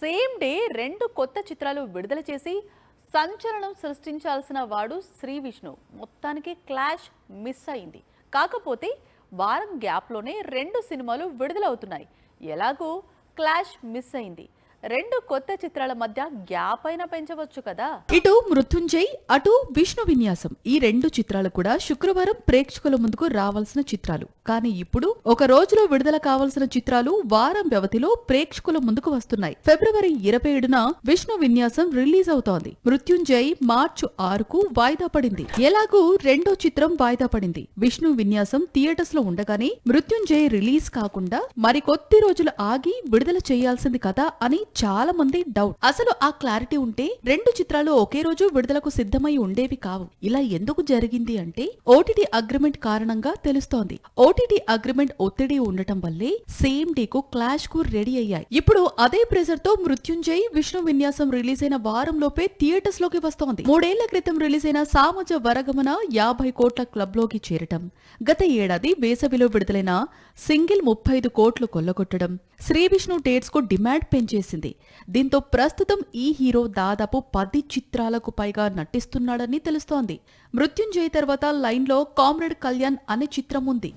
Same day రెండు కొత్త చిత్రాలు విడుదల చేసి సంచలనం సృష్టించాల్సిన వాడు శ్రీ విష్ణు మొత్తానికి క్లాష్ మిస్ అయింది. కాకపోతే వారం గ్యాప్లోనే రెండు సినిమాలు విడుదలవుతున్నాయి. ఎలాగో క్లాష్ మిస్ అయింది. రెండు కొత్త చిత్రాల మధ్య గ్యాప్ అయినా పెంచవచ్చు కదా. ఇటు మృత్యుంజయ్, అటు విష్ణు విన్యాసం, ఈ రెండు చిత్రాలు కూడా శుక్రవారం ప్రేక్షకుల ముందుకు రావాల్సిన చిత్రాలు. కానీ ఇప్పుడు ఒక రోజులో విడుదల కావాల్సిన చిత్రాలు వారం వ్యవధిలో ప్రేక్షకుల ముందుకు వస్తున్నాయి. ఫిబ్రవరి 27న విష్ణు విన్యాసం రిలీజ్ అవుతోంది. మృత్యుంజయ్ మార్చి 6కు వాయిదా పడింది. ఎలాగూ రెండో చిత్రం వాయిదా పడింది. విష్ణు విన్యాసం థియేటర్స్ లో ఉండగానే మృత్యుంజయ్ రిలీజ్ కాకుండా మరికొద్ది రోజులు ఆగి విడుదల చేయాల్సింది కదా అని చాలా మంది డౌట్. అసలు ఆ క్లారిటీ ఉంటే రెండు చిత్రాలు ఒకే రోజు విడుదలకు సిద్ధమై ఉండేవి కావు. ఇలా ఎందుకు జరిగింది అంటే ఓటీటీ అగ్రిమెంట్ కారణంగా తెలుస్తోంది. ఓటీటీ అగ్రిమెంట్ ఒత్తిడి ఉండటం వల్లే సేమ్ డే కు క్లాష్ కు రెడీ అయ్యాయి. ఇప్పుడు అదే ప్రెజర్ తో మృత్యుంజయ్, విష్ణు విన్యాసం రిలీజ్ అయిన వారంలోపే థియేటర్స్ లోకి వస్తోంది. 3 ఏళ్ల క్రితం రిలీజ్ అయిన సామజ వరగమన 50 కోట్ల క్లబ్ లోకి చేరటం, గత ఏడాది వేసవిలో విడుదలైన సింగిల్ 35 కోట్లు కొల్లగొట్టడం శ్రీ విష్ణు డేట్స్ కు డిమాండ్ పెంచేసింది. దీంతో ప్రస్తుతం ఈ హీరో దాదాపు 10 చిత్రాలకు పైగా నటిస్తున్నాడని తెలుస్తోంది. మృత్యుంజయ్ తర్వాత లైన్ లో కామ్రేడ్ కళ్యాణ్ అనే చిత్రం ఉంది.